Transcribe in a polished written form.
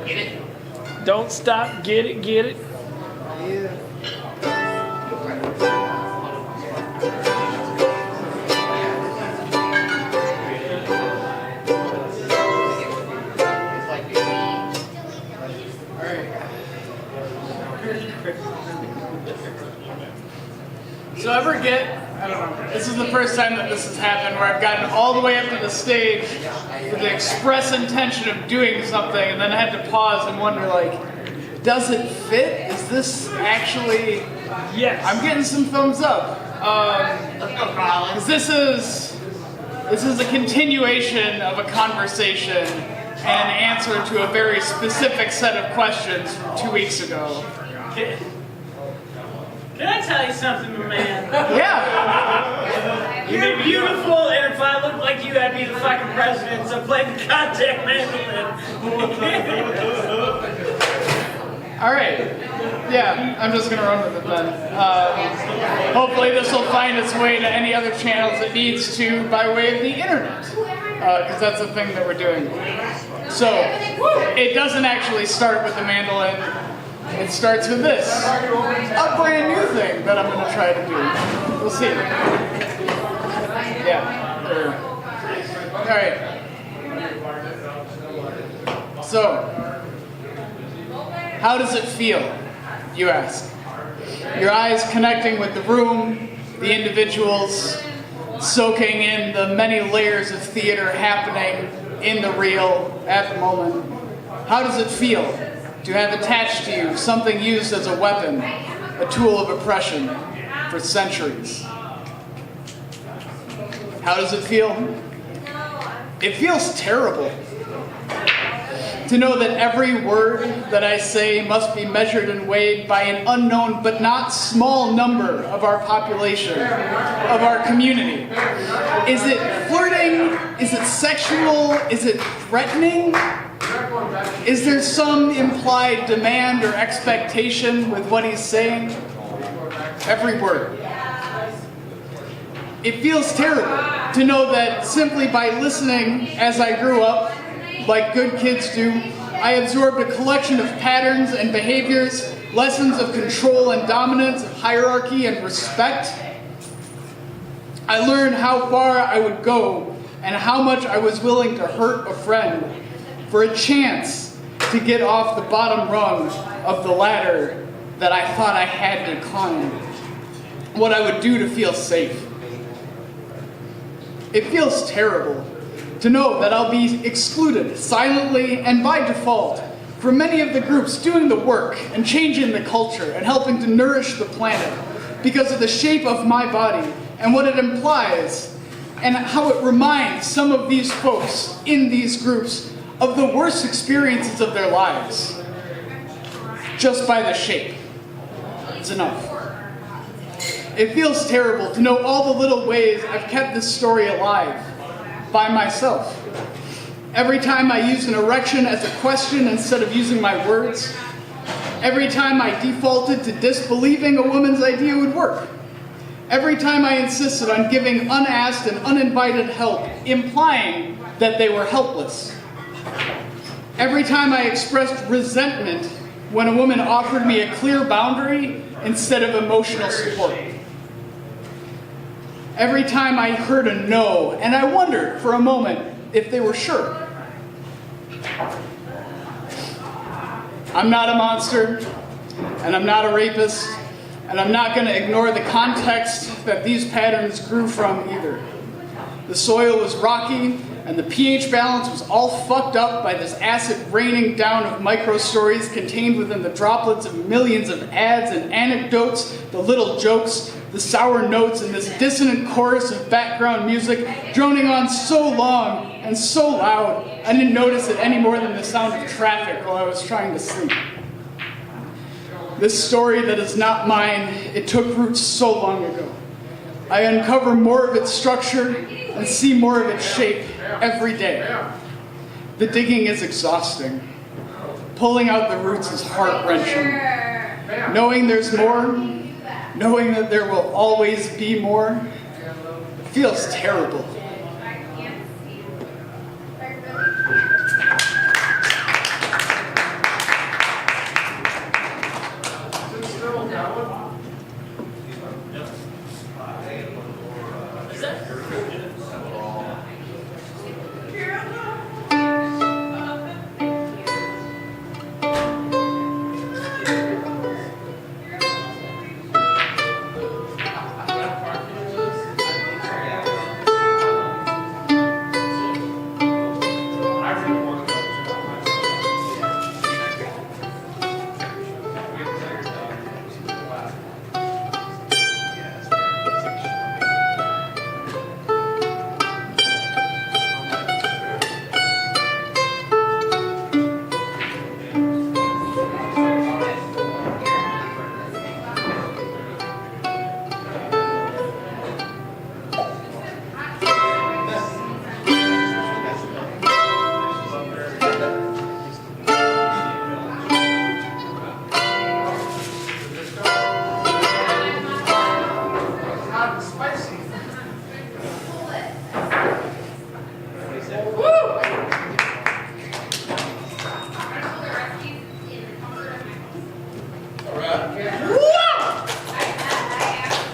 Get it? Don't stop, get it, get it. Yeah. So ever get, I don't know, this is the first time that this has happened where I've gotten all the way up to the stage with the express intention of doing something and then I had to pause and wonder like, does it fit? Is this actually, Yes. I'm getting some thumbs up. Let's go, Colin. 'Cause this is a continuation of a conversation and an answer to a very specific set of questions from 2 weeks ago. Can I tell you something, my man? Yeah. You're beautiful, and if I looked like you, I'd be the fucking president, so play the goddamn mandolin. All right. Yeah, I'm just gonna run with it then. Hopefully this will find its way to any other channels it needs to by way of the internet, because that's the thing that we're doing. So, it doesn't actually start with the mandolin. It starts with this, a brand new thing that I'm gonna try to do. We'll see. Yeah. All right. So, how does it feel, you ask? Your eyes connecting with the room, the individuals, soaking in the many layers of theater happening in the real at the moment. How does it feel to have attached to you something used as a weapon, a tool of oppression for centuries? How does it feel? It feels terrible. To know that every word that I say must be measured and weighed by an unknown but not small number of our population, of our community. Is it flirting? Is it sexual? Is it threatening? Is there some implied demand or expectation with what he's saying? Every word. It feels terrible to know that simply by listening as I grew up, like good kids do, I absorbed a collection of patterns and behaviors, lessons of control and dominance, of hierarchy and respect. I learned how far I would go and how much I was willing to hurt a friend for a chance to get off the bottom rung of the ladder that I thought I had to climb. What I would do to feel safe. It feels terrible to know that I'll be excluded silently and by default from many of the groups doing the work and changing the culture and helping to nourish the planet because of the shape of my body and what it implies and how it reminds some of these folks in these groups of the worst experiences of their lives just by the shape. It's enough. It feels terrible to know all the little ways I've kept this story alive by myself. Every time I used an erection as a question instead of using my words. Every time I defaulted to disbelieving a woman's idea would work. Every time I insisted on giving unasked and uninvited help, implying that they were helpless. Every time I expressed resentment when a woman offered me a clear boundary instead of emotional support. Every time I heard a no, and I wondered for a moment if they were sure. I'm not a monster, and I'm not a rapist, and I'm not going to ignore the context that these patterns grew from either. The soil was rocky, and the pH balance was all fucked up by this acid raining down of micro-stories contained within the droplets of millions of ads and anecdotes, the little jokes, the sour notes, and this dissonant chorus of background music droning on so long and so loud, I didn't notice it any more than the sound of traffic while I was trying to sleep. This story that is not mine, it took roots so long ago. I uncover more of its structure and see more of its shape every day. The digging is exhausting. Pulling out the roots is heart-wrenching. Knowing there's more, knowing that there will always be more, feels terrible.